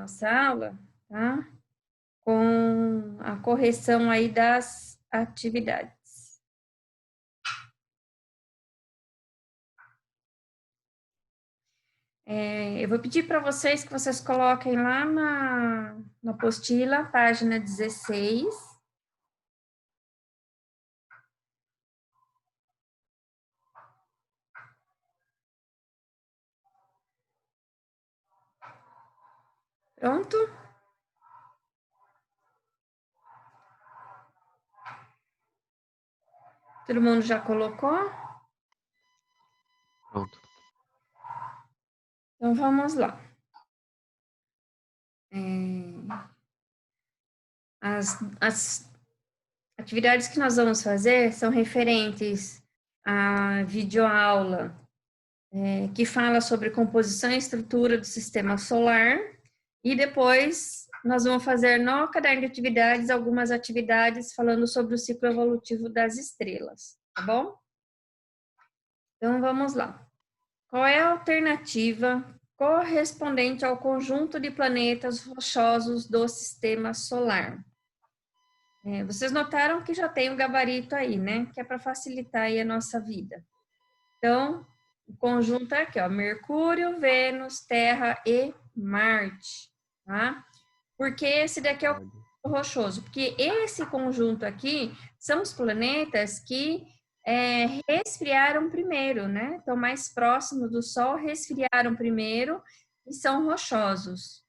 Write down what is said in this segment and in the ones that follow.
nossa aula, tá? Com a correção aí das atividades. Eu vou pedir para vocês que vocês coloquem lá na apostila, página 16. Pronto? Todo mundo já colocou? Pronto. Então, vamos lá. As atividades que nós vamos fazer são referentes à videoaula, que fala sobre composição e estrutura do sistema solar, e depois nós vamos fazer no caderno de atividades algumas atividades falando sobre o ciclo evolutivo das estrelas, tá bom? Então, vamos lá. Qual é a alternativa correspondente ao conjunto de planetas rochosos do sistema solar? Vocês notaram que já tem o gabarito aí, né? Que é para facilitar aí a nossa vida. Então, o conjunto é aqui, ó, Mercúrio, Vênus, Terra e Marte, tá? Porque esse daqui é o rochoso? Porque esse conjunto aqui são os planetas que resfriaram primeiro, né? Estão mais próximos do Sol, resfriaram primeiro e são rochosos.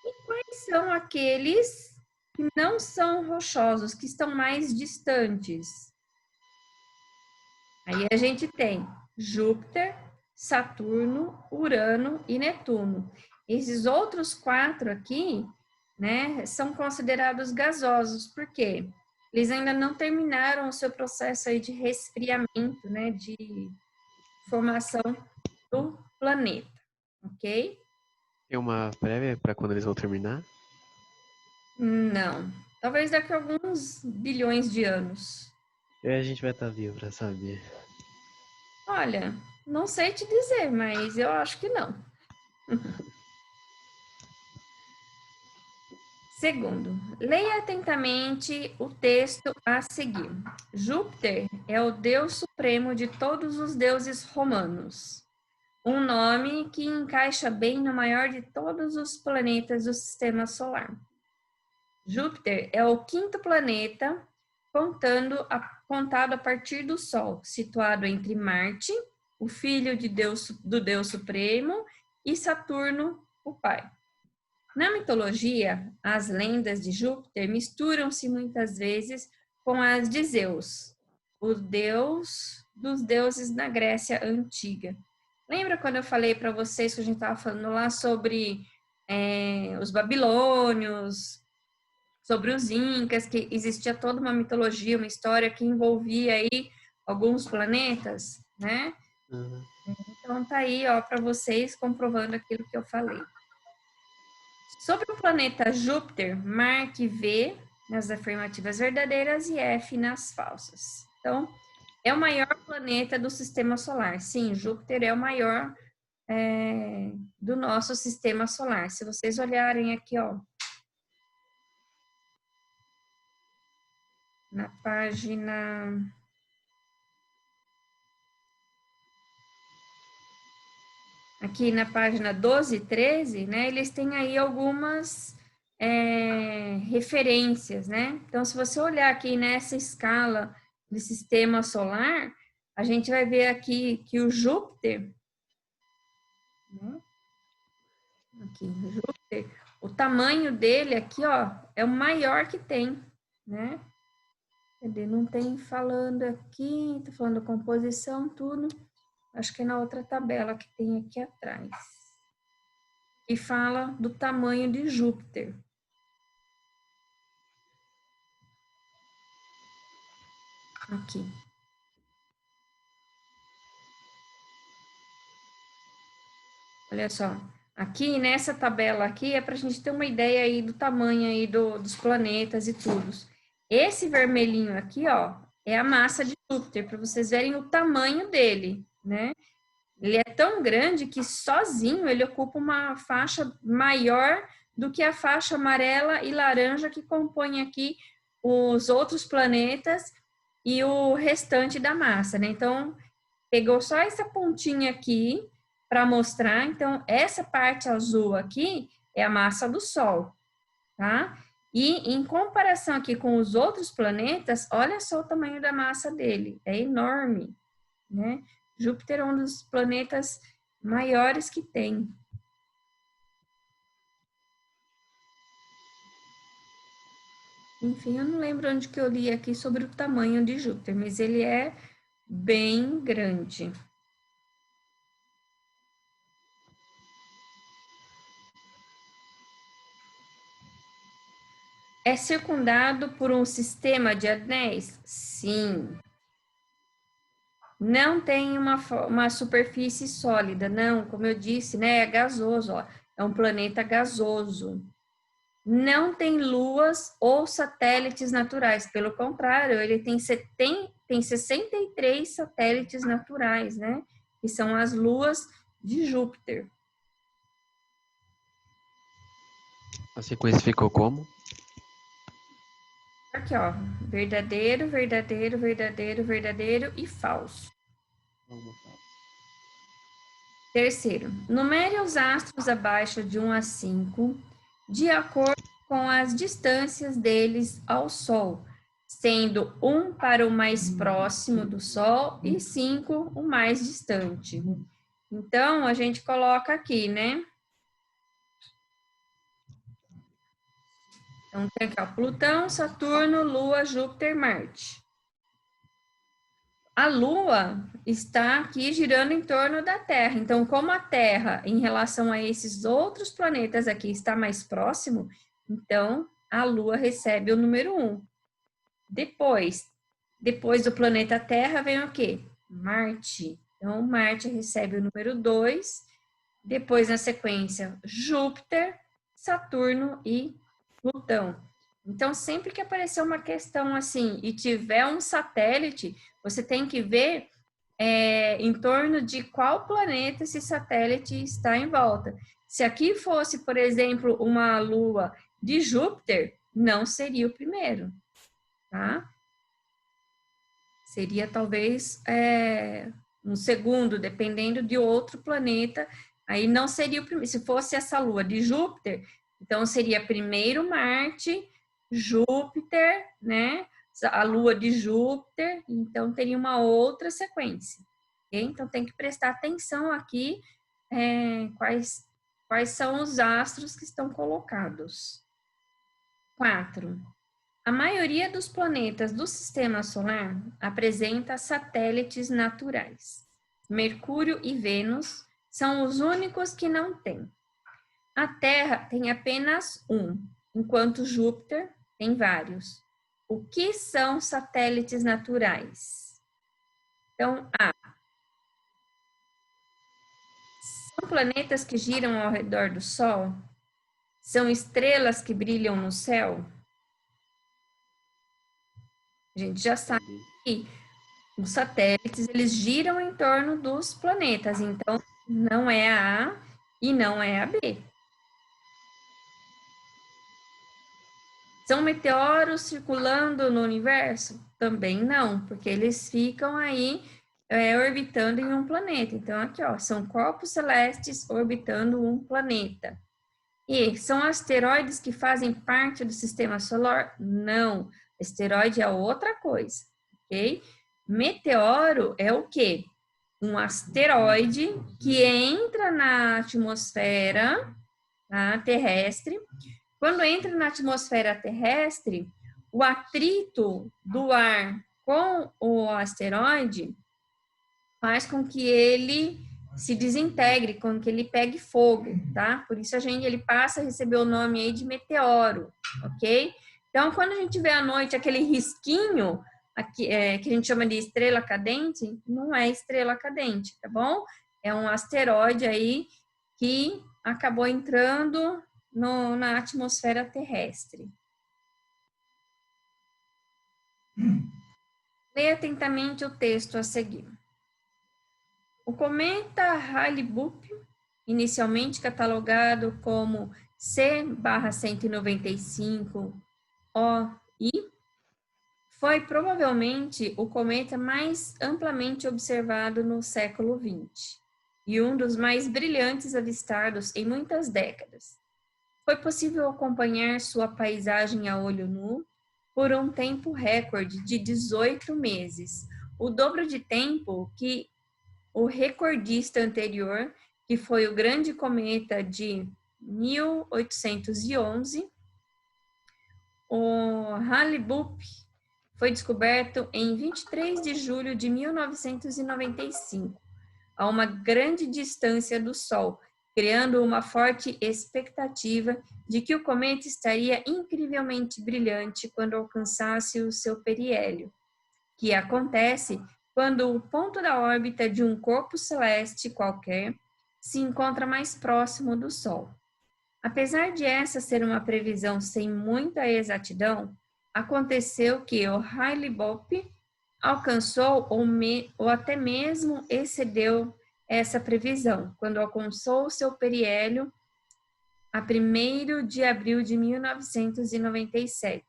E quais são aqueles que não são rochosos, que estão mais distantes? Aí a gente tem Júpiter, Saturno, Urano e Netuno. Esses outros 4 aqui, né, são considerados gasosos, por quê? Eles ainda não terminaram o seu processo aí de resfriamento, né, de formação do planeta, ok? Tem uma prévia para quando eles vão terminar? Não. Talvez daqui a alguns bilhões de anos. E a gente vai estar vivo para saber. Olha, não sei te dizer, mas eu acho que não. Segundo, leia atentamente o texto a seguir. Júpiter é o deus supremo de todos os deuses romanos. Um nome que encaixa bem no maior de todos os planetas do sistema solar. Júpiter é o 5º planeta contado a partir do Sol, situado entre Marte, o filho do Deus Supremo, e Saturno, o pai. Na mitologia, as lendas de Júpiter misturam-se muitas vezes com as de Zeus, o deus dos deuses na Grécia Antiga. Lembra quando eu falei para vocês que a gente estava falando lá sobre os babilônios, sobre os incas, que existia toda uma mitologia, uma história que envolvia aí alguns planetas, né? Uhum. Então tá aí, ó, para vocês comprovando aquilo que eu falei. Sobre o planeta Júpiter, marque V nas afirmativas verdadeiras e F nas falsas. Então, é o maior planeta do sistema solar. Sim, Júpiter é o maior do nosso sistema solar. Se vocês olharem aqui, ó, na página... Aqui na página 12 e 13, né, eles têm aí algumas referências, né? Então, se você olhar aqui nessa escala de sistema solar, a gente vai ver aqui que o Júpiter, né? Aqui, o Júpiter, o tamanho dele aqui, ó, é o maior que tem, né? Cadê? Não tem falando aqui, tá falando composição, tudo. Acho que é na outra tabela que tem aqui atrás. E fala do tamanho de Júpiter. Aqui. Olha só. Aqui, nessa tabela aqui, é para a gente ter uma ideia aí do tamanho aí dos planetas e tudo. Esse vermelhinho aqui, ó, é a massa de Júpiter, para vocês verem o tamanho dele, né? Ele é tão grande que sozinho ele ocupa uma faixa maior do que a faixa amarela e laranja que compõem aqui os outros planetas e o restante da massa, né? Então, pegou só essa pontinha aqui para mostrar. Então, essa parte azul aqui é a massa do Sol, tá? E em comparação aqui com os outros planetas, olha só o tamanho da massa dele, é enorme, né? Júpiter é um dos planetas maiores que tem. Enfim, eu não lembro onde que eu li aqui sobre o tamanho de Júpiter, mas ele é bem grande. É circundado por um sistema de anéis? Sim. Não tem uma superfície sólida, não, como eu disse, né? É gasoso, ó, é um planeta gasoso. Não tem luas ou satélites naturais, pelo contrário, ele tem 63 satélites naturais, né? Que são as luas de Júpiter. A sequência ficou como? Aqui, ó, verdadeiro, verdadeiro, verdadeiro, verdadeiro e falso. Terceiro, numere os astros abaixo de 1 a 5, de acordo com as distâncias deles ao Sol, sendo 1 para o mais próximo do Sol e 5 o mais distante. Então, a gente coloca aqui, né? Então, tem aqui, ó, Plutão, Saturno, Lua, Júpiter, Marte. A Lua está aqui girando em torno da Terra. Então, como a Terra, em relação a esses outros planetas aqui, está mais próximo, então a Lua recebe o número 1. Depois do planeta Terra, vem o quê? Marte. Então, Marte recebe o número 2. Depois, na sequência, Júpiter, Saturno e Plutão. Então, sempre que aparecer uma questão assim e tiver um satélite, você tem que ver em torno de qual planeta esse satélite está em volta. Se aqui fosse, por exemplo, uma lua de Júpiter, não seria o primeiro, tá? Seria talvez um segundo, dependendo de outro planeta. Aí não seria o primeiro. Se fosse essa lua de Júpiter, então seria primeiro Marte, Júpiter, né? A lua de Júpiter, então teria uma outra sequência. Okay? Então tem que prestar atenção aqui quais são os astros que estão colocados. 4. A maioria dos planetas do Sistema Solar apresenta satélites naturais. Mercúrio e Vênus são os únicos que não têm. A Terra tem apenas um, enquanto Júpiter tem vários. O que são satélites naturais? Então, A. São planetas que giram ao redor do Sol? São estrelas que brilham no céu? A gente já sabe que os satélites, eles giram em torno dos planetas, então não é a A e não é a B. São meteoros circulando no universo? Também não, porque eles ficam aí orbitando em um planeta. Então, aqui, ó, são corpos celestes orbitando um planeta. E são asteroides que fazem parte do sistema solar? Não. Asteroide é outra coisa, ok? Meteoro é o quê? Um asteroide que entra na atmosfera terrestre. Quando entra na atmosfera terrestre, o atrito do ar com o asteroide faz com que ele se desintegre, com que ele pegue fogo, tá? Por isso ele passa a receber o nome aí de meteoro, ok? Então, quando a gente vê à noite aquele risquinho aqui, que a gente chama de estrela cadente, não é estrela cadente, tá bom? É um asteroide aí que acabou entrando na atmosfera terrestre. Leia atentamente o texto a seguir. O cometa Hale-Bopp, inicialmente catalogado como C/195OI foi provavelmente o cometa mais amplamente observado no século XX e um dos mais brilhantes avistados em muitas décadas. Foi possível acompanhar sua paisagem a olho nu por um tempo recorde de 18 meses, o dobro de tempo que o recordista anterior, que foi o grande cometa de 1811, o Hale-Bopp, foi descoberto em 23 de julho de 1995, a uma grande distância do Sol, criando uma forte expectativa de que o cometa estaria incrivelmente brilhante quando alcançasse o seu periélio, que acontece quando o ponto da órbita de um corpo celeste qualquer se encontra mais próximo do Sol. Apesar de essa ser uma previsão sem muita exatidão, aconteceu que o Hale-Bopp alcançou ou até mesmo excedeu essa previsão, quando alcançou seu periélio a 1º de abril de 1997.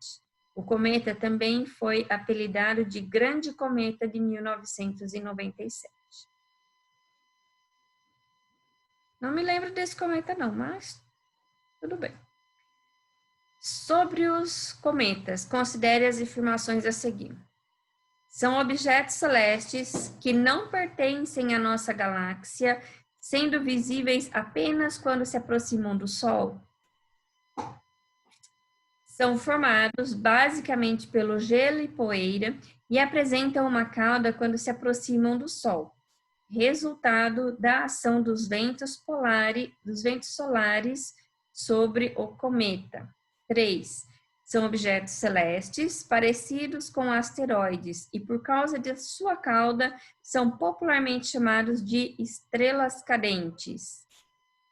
O cometa também foi apelidado de Grande Cometa de 1997. Não me lembro desse cometa não, mas tudo bem. Sobre os cometas, considere as informações a seguir. São objetos celestes que não pertencem à nossa galáxia, sendo visíveis apenas quando se aproximam do Sol. São formados basicamente pelo gelo e poeira e apresentam uma cauda quando se aproximam do Sol, resultado da ação dos ventos solares sobre o cometa. 3. São objetos celestes parecidos com asteroides e, por causa de sua cauda, são popularmente chamados de estrelas cadentes.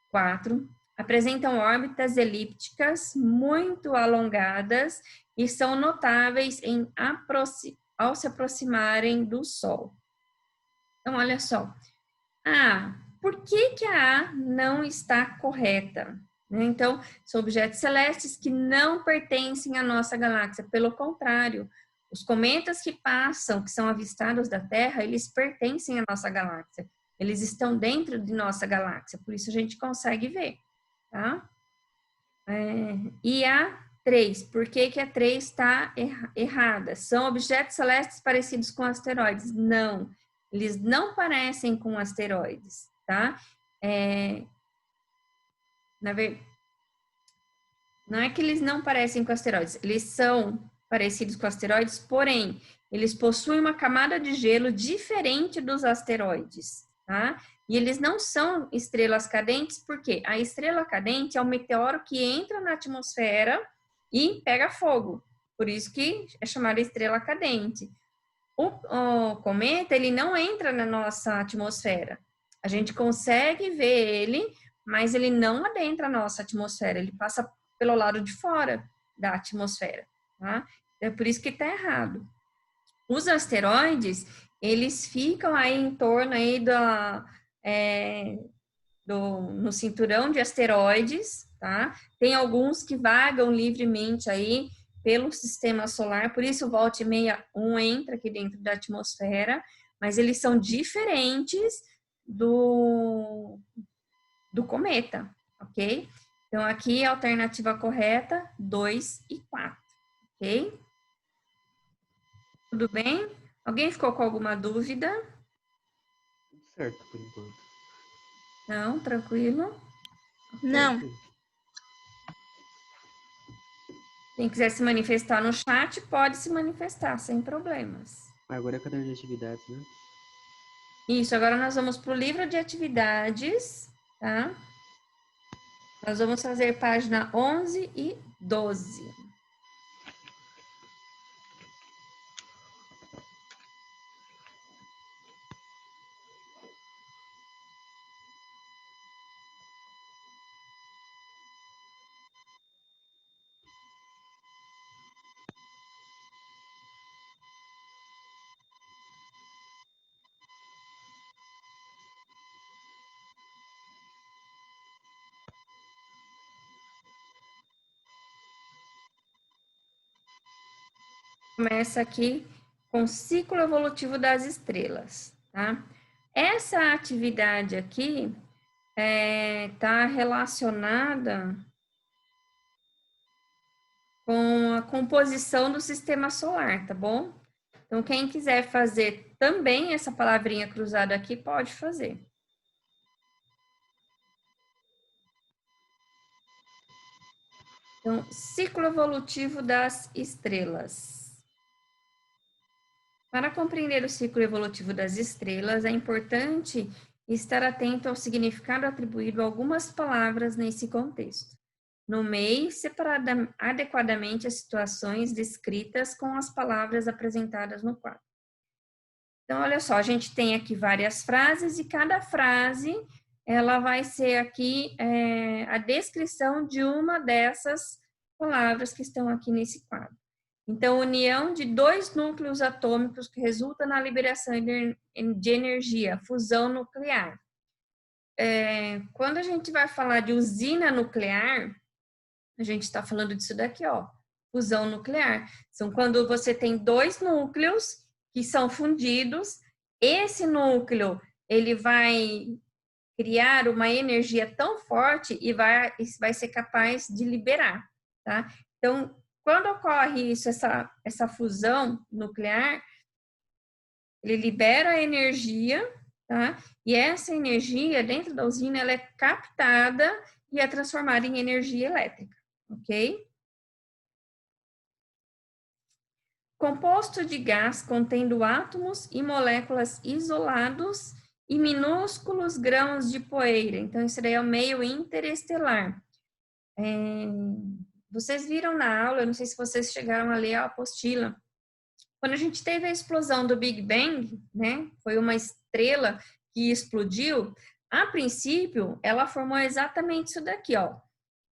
4. Apresentam órbitas elípticas muito alongadas e são notáveis ao se aproximarem do Sol. Então, olha só. Por que a A não está correta? Então, são objetos celestes que não pertencem à nossa galáxia. Pelo contrário, os cometas que passam, que são avistados da Terra, eles pertencem à nossa galáxia. Eles estão dentro de nossa galáxia, por isso a gente consegue ver, tá? E a 3, por que a 3 está errada? São objetos celestes parecidos com asteroides? Não, eles não parecem com asteroides, tá? Não é que eles não parecem com asteroides, eles são parecidos com asteroides, porém, eles possuem uma camada de gelo diferente dos asteroides, tá? E eles não são estrelas cadentes, porque a estrela cadente é um meteoro que entra na atmosfera e pega fogo, por isso que é chamada estrela cadente. O cometa, ele não entra na nossa atmosfera, a gente consegue ver ele, mas ele não adentra a nossa atmosfera, ele passa pelo lado de fora da atmosfera, tá? É por isso que está errado. Os asteroides, eles ficam aí em torno aí no cinturão de asteroides, tá? Tem alguns que vagam livremente aí pelo sistema solar, por isso o volta e meia entra aqui dentro da atmosfera, mas eles são diferentes do cometa, ok? Então, aqui a alternativa correta, 2 e 4, ok? Tudo bem? Alguém ficou com alguma dúvida? Tudo certo, por enquanto. Não, tranquilo? Não. Quem quiser se manifestar no chat, pode se manifestar, sem problemas. Agora é caderno de atividades, né? Isso, agora nós vamos para o livro de atividades, tá? Nós vamos fazer página 11 e 12. Começa aqui com o ciclo evolutivo das estrelas, tá? Essa atividade aqui está relacionada com a composição do sistema solar, tá bom? Então, quem quiser fazer também essa palavrinha cruzada aqui, pode fazer. Então, ciclo evolutivo das estrelas. Para compreender o ciclo evolutivo das estrelas, é importante estar atento ao significado atribuído a algumas palavras nesse contexto. Nomeie adequadamente as situações descritas com as palavras apresentadas no quadro. Então, olha só, a gente tem aqui várias frases e cada frase, ela vai ser aqui a descrição de uma dessas palavras que estão aqui nesse quadro. Então, união de dois núcleos atômicos que resulta na liberação de energia, fusão nuclear. Quando a gente vai falar de usina nuclear, a gente está falando disso daqui, ó, fusão nuclear. São quando você tem dois núcleos que são fundidos, esse núcleo, ele vai criar uma energia tão forte e vai ser capaz de liberar, tá? Então, quando ocorre isso, essa fusão nuclear, ele libera a energia, tá? E essa energia, dentro da usina, ela é captada e é transformada em energia elétrica, ok? Composto de gás contendo átomos e moléculas isolados e minúsculos grãos de poeira. Então, isso daí é o meio interestelar. Vocês viram na aula, eu não sei se vocês chegaram a ler a apostila, quando a gente teve a explosão do Big Bang, né, foi uma estrela que explodiu, a princípio, ela formou exatamente isso daqui, ó,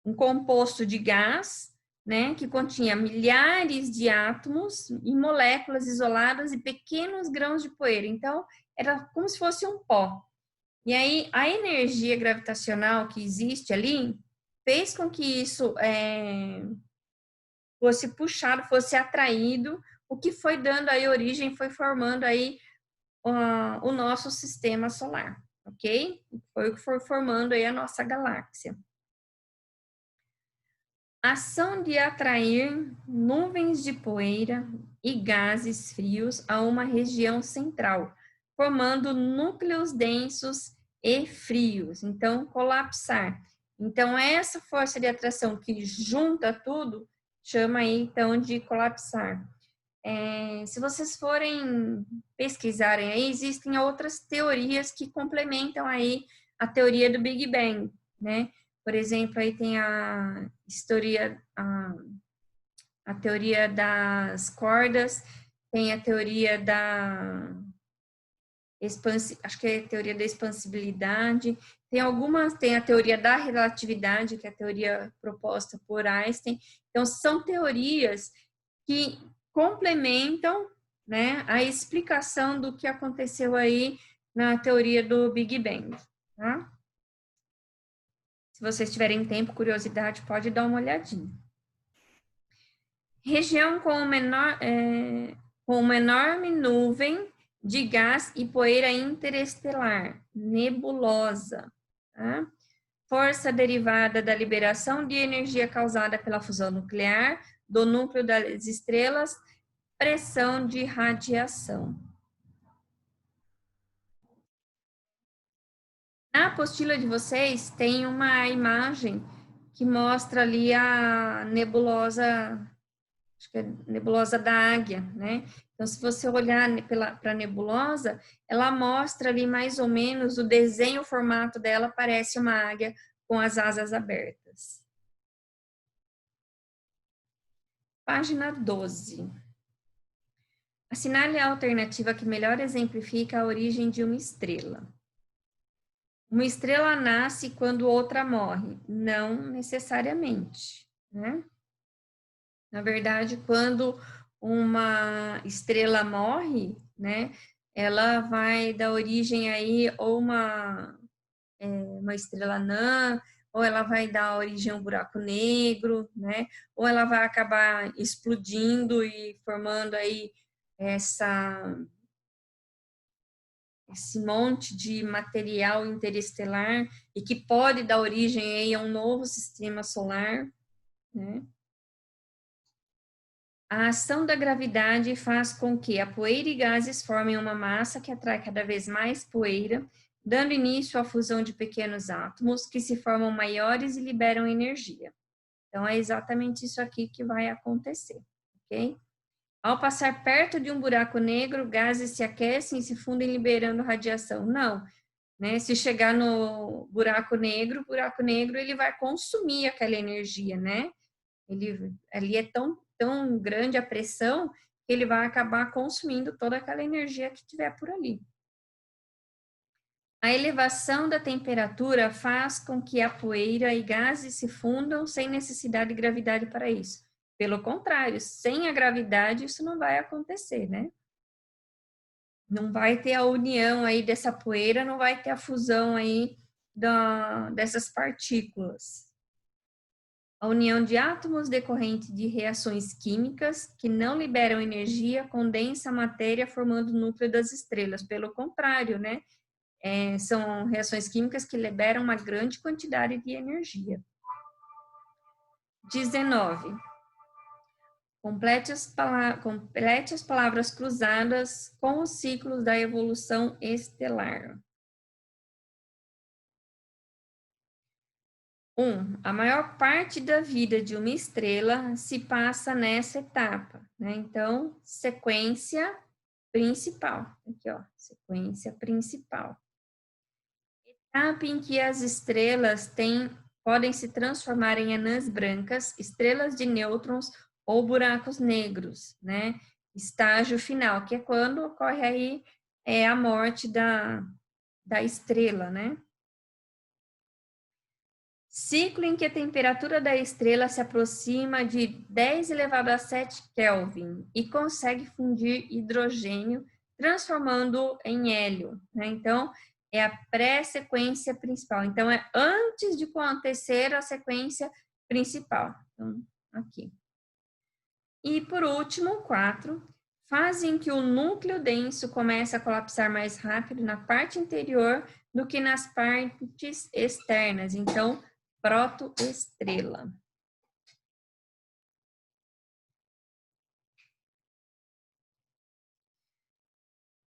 um composto de gás, né, que continha milhares de átomos e moléculas isoladas e pequenos grãos de poeira. Então, era como se fosse um pó. E aí, a energia gravitacional que existe ali fez com que isso fosse puxado, fosse atraído, o que foi dando aí origem, foi formando aí o nosso sistema solar, ok? Foi o que foi formando aí a nossa galáxia. Ação de atrair nuvens de poeira e gases frios a uma região central, formando núcleos densos e frios. Então, colapsar. Então, essa força de atração que junta tudo, chama aí, então, de colapsar. Se vocês forem pesquisarem aí, existem outras teorias que complementam aí a teoria do Big Bang, né? Por exemplo, aí tem a teoria das cordas, tem a teoria da acho que é a teoria da expansibilidade, tem a teoria da relatividade, que é a teoria proposta por Einstein. Então, são teorias que complementam, né, a explicação do que aconteceu aí na teoria do Big Bang, tá? Se vocês tiverem tempo, curiosidade, pode dar uma olhadinha. Região com uma enorme nuvem de gás e poeira interestelar, nebulosa, tá? Força derivada da liberação de energia causada pela fusão nuclear do núcleo das estrelas, pressão de radiação. Na apostila de vocês tem uma imagem que mostra ali a nebulosa, acho que é a nebulosa da Águia, né? Então, se você olhar para a nebulosa, ela mostra ali mais ou menos o desenho, o formato dela parece uma águia com as asas abertas. Página 12. Assinale a alternativa que melhor exemplifica a origem de uma estrela. Uma estrela nasce quando outra morre? Não necessariamente, né? Na verdade, quando uma estrela morre, né, ela vai dar origem aí ou uma estrela anã, ou ela vai dar origem a um buraco negro, né? Ou ela vai acabar explodindo e formando aí esse monte de material interestelar e que pode dar origem aí a um novo sistema solar, né? A ação da gravidade faz com que a poeira e gases formem uma massa que atrai cada vez mais poeira, dando início à fusão de pequenos átomos que se formam maiores e liberam energia. Então, é exatamente isso aqui que vai acontecer, ok? Ao passar perto de um buraco negro, gases se aquecem e se fundem liberando radiação. Não, né? Se chegar no buraco negro ele vai consumir aquela energia, né? Ali é tão grande a pressão que ele vai acabar consumindo toda aquela energia que tiver por ali. A elevação da temperatura faz com que a poeira e gases se fundam sem necessidade de gravidade para isso. Pelo contrário, sem a gravidade isso não vai acontecer, né? Não vai ter a união aí dessa poeira, não vai ter a fusão aí dessas partículas. A união de átomos decorrente de reações químicas que não liberam energia condensa a matéria formando o núcleo das estrelas. Pelo contrário, né? São reações químicas que liberam uma grande quantidade de energia. 19. Complete as palavras cruzadas com os ciclos da evolução estelar. 1. A maior parte da vida de uma estrela se passa nessa etapa, né? Então, sequência principal. Aqui, ó, sequência principal. Etapa em que as estrelas podem se transformar em anãs brancas, estrelas de nêutrons ou buracos negros, né? Estágio final, que é quando ocorre aí a morte da estrela, né? Ciclo em que a temperatura da estrela se aproxima de 10 elevado a 7 Kelvin e consegue fundir hidrogênio, transformando em hélio, né? Então, é a pré-sequência principal. Então, é antes de acontecer a sequência principal. Então, aqui. E, por último, 4, fase em que o núcleo denso começa a colapsar mais rápido na parte interior do que nas partes externas. Então, protoestrela.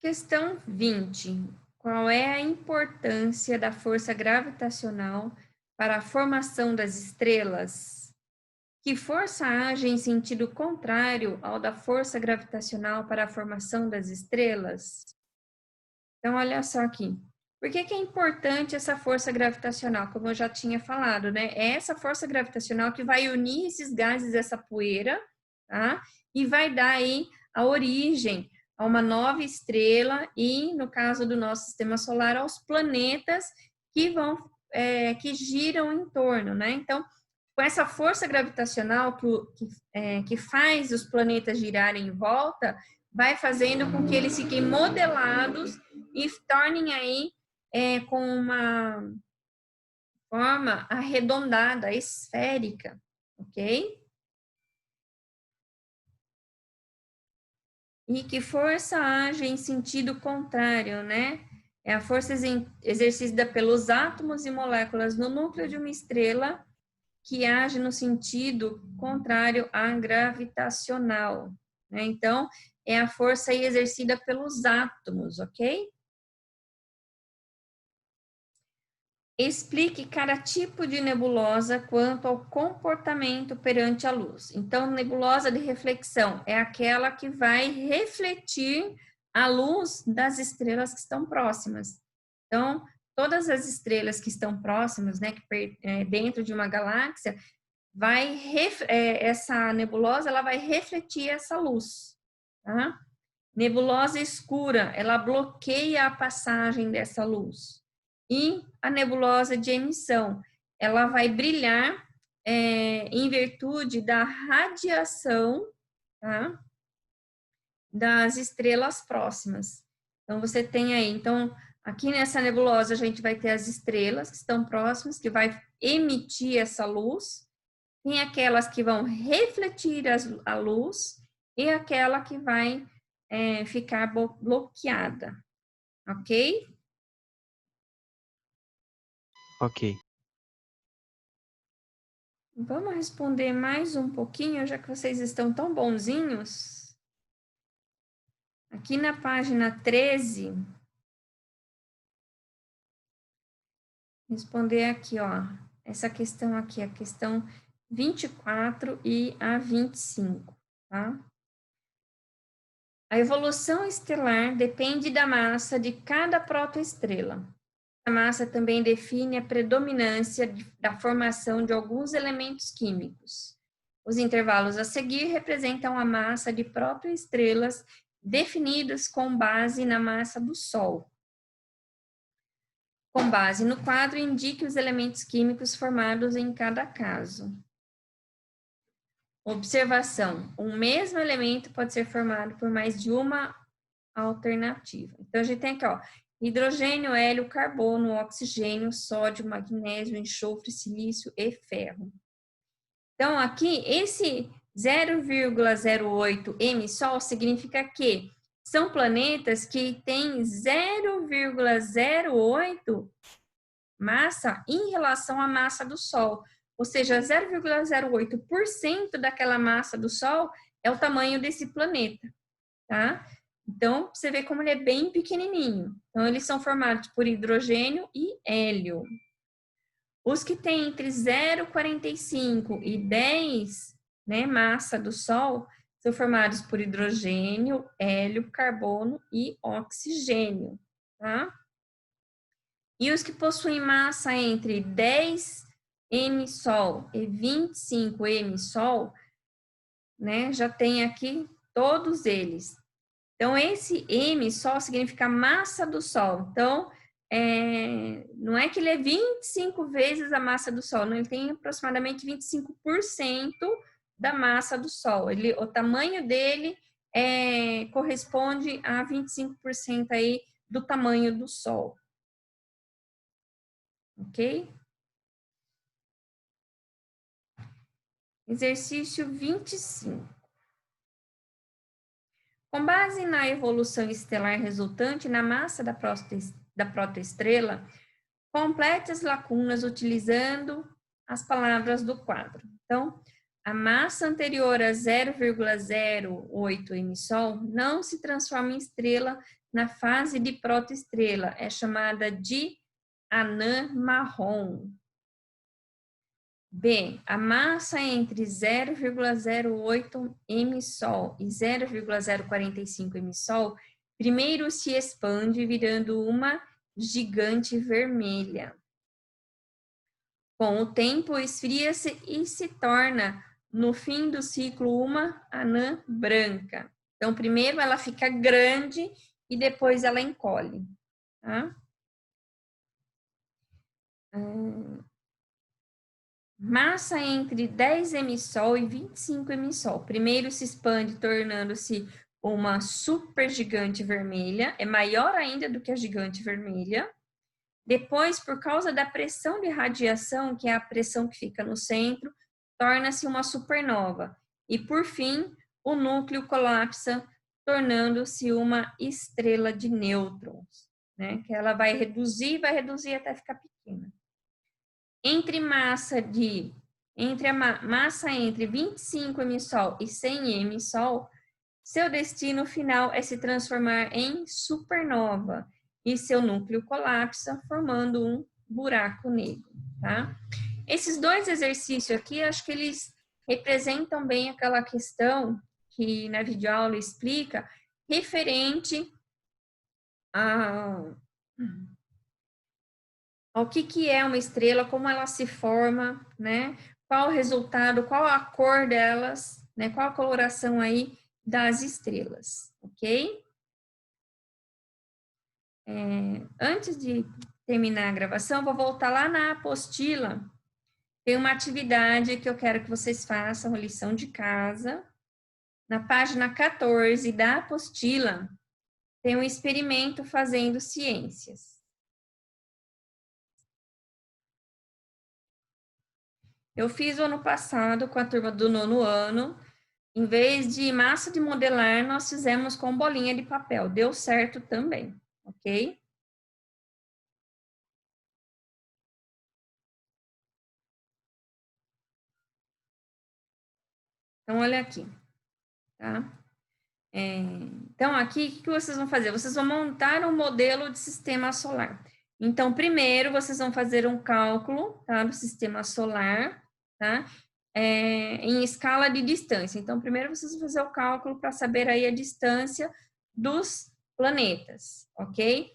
Questão 20. Qual é a importância da força gravitacional para a formação das estrelas? Que força age em sentido contrário ao da força gravitacional para a formação das estrelas? Então, olha só aqui. Por que é importante essa força gravitacional? Como eu já tinha falado, né? É essa força gravitacional que vai unir esses gases, essa poeira, tá? E vai dar aí a origem a uma nova estrela e, no caso do nosso sistema solar, aos planetas que giram em torno, né? Então, com essa força gravitacional que faz os planetas girarem em volta, vai fazendo com que eles fiquem modelados e tornem aí com uma forma arredondada, esférica, ok? E que força age em sentido contrário, né? É a força exercida pelos átomos e moléculas no núcleo de uma estrela que age no sentido contrário à gravitacional, né? Então, é a força aí exercida pelos átomos, ok? Explique cada tipo de nebulosa quanto ao comportamento perante a luz. Então, nebulosa de reflexão é aquela que vai refletir a luz das estrelas que estão próximas. Então, todas as estrelas que estão próximas, né, dentro de uma galáxia, essa nebulosa ela vai refletir essa luz, tá? Nebulosa escura, ela bloqueia a passagem dessa luz. E a nebulosa de emissão, ela vai brilhar em virtude da radiação, tá? Das estrelas próximas. Então, você tem aí, então, Aqui nessa nebulosa a gente vai ter as estrelas que estão próximas, que vai emitir essa luz. Tem aquelas que vão refletir a luz e aquela que vai ficar bloqueada, ok? Ok. Vamos responder mais um pouquinho, já que vocês estão tão bonzinhos. Aqui na página 13, responder aqui, ó, essa questão aqui, a questão 24 e a 25, tá? A evolução estelar depende da massa de cada protoestrela. A massa também define a predominância da formação de alguns elementos químicos. Os intervalos a seguir representam a massa de protoestrelas definidos com base na massa do Sol. Com base no quadro, indique os elementos químicos formados em cada caso. Observação: um mesmo elemento pode ser formado por mais de uma alternativa. Então, a gente tem aqui, ó, hidrogênio, hélio, carbono, oxigênio, sódio, magnésio, enxofre, silício e ferro. Então, aqui, esse 0,08 m-Sol significa que são planetas que têm 0,08 massa em relação à massa do Sol. Ou seja, 0,08% daquela massa do Sol é o tamanho desse planeta, tá? Então, você vê como ele é bem pequenininho. Então, eles são formados por hidrogênio e hélio. Os que têm entre 0,45 e 10, né, massa do Sol, são formados por hidrogênio, hélio, carbono e oxigênio, tá? E os que possuem massa entre 10 m-Sol e 25 m-Sol, né, já tem aqui todos eles. Então, esse m-Sol significa massa do Sol. Então, não é que ele é 25 vezes a massa do Sol, não, ele tem aproximadamente 25% da massa do Sol. O tamanho dele corresponde a 25% aí do tamanho do Sol. Ok? Exercício 25. Com base na evolução estelar resultante na massa da protoestrela, complete as lacunas utilizando as palavras do quadro. Então, a massa anterior a 0,08 m-Sol não se transforma em estrela na fase de protoestrela, é chamada de anã marrom. B, a massa entre 0,08 m-Sol e 0,045 m-Sol primeiro se expande virando uma gigante vermelha. Com o tempo, esfria-se e se torna, no fim do ciclo, uma anã branca. Então, primeiro ela fica grande e depois ela encolhe, tá? Massa entre 10 m-Sol e 25 m-Sol. Primeiro se expande, tornando-se uma supergigante vermelha, é maior ainda do que a gigante vermelha. Depois, por causa da pressão de radiação, que é a pressão que fica no centro, torna-se uma supernova. E, por fim, o núcleo colapsa, tornando-se uma estrela de nêutrons, né? Que ela vai reduzir até ficar pequena. Entre a massa entre 25 m-Sol e 100 m-Sol, seu destino final é se transformar em supernova e seu núcleo colapsa, formando um buraco negro, tá? Esses dois exercícios aqui, acho que eles representam bem aquela questão que na videoaula explica, referente ao que é uma estrela, como ela se forma, né? Qual o resultado, qual a cor delas, né? Qual a coloração aí das estrelas, ok? Antes de terminar a gravação, vou voltar lá na apostila. Tem uma atividade que eu quero que vocês façam, lição de casa. Na página 14 da apostila, tem um experimento fazendo ciências. Eu fiz o ano passado com a turma do 9º ano. Em vez de massa de modelar, nós fizemos com bolinha de papel. Deu certo também, ok? Então, olha aqui, tá? Então, aqui, o que vocês vão fazer? Vocês vão montar um modelo de sistema solar. Então, primeiro, vocês vão fazer um cálculo, tá? Do sistema solar, tá? Em escala de distância. Então, primeiro vocês vão fazer o cálculo para saber aí a distância dos planetas, ok?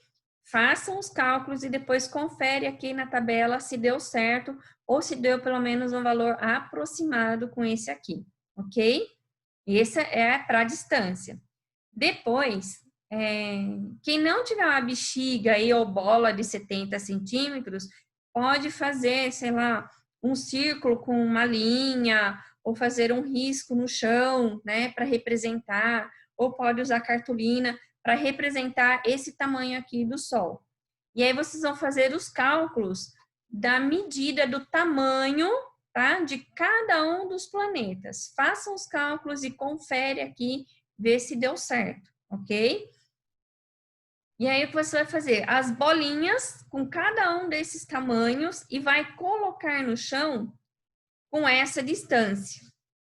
Façam os cálculos e depois confere aqui na tabela se deu certo ou se deu pelo menos um valor aproximado com esse aqui, ok? Esse é para a distância. Depois, quem não tiver uma bexiga aí ou bola de 70 centímetros, pode fazer, sei lá, um círculo com uma linha, ou fazer um risco no chão, né, para representar, ou pode usar cartolina para representar esse tamanho aqui do Sol. E aí vocês vão fazer os cálculos da medida do tamanho, tá, de cada um dos planetas. Façam os cálculos e confere aqui, vê se deu certo, ok? E aí o que você vai fazer? As bolinhas com cada um desses tamanhos e vai colocar no chão com essa distância.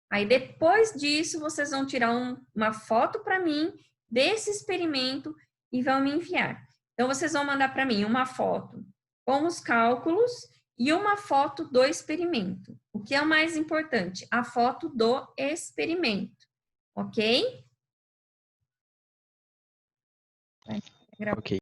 Aí depois disso, vocês vão tirar uma foto para mim desse experimento e vão me enviar. Então, vocês vão mandar para mim uma foto com os cálculos e uma foto do experimento. O que é o mais importante? A foto do experimento, ok? Ok.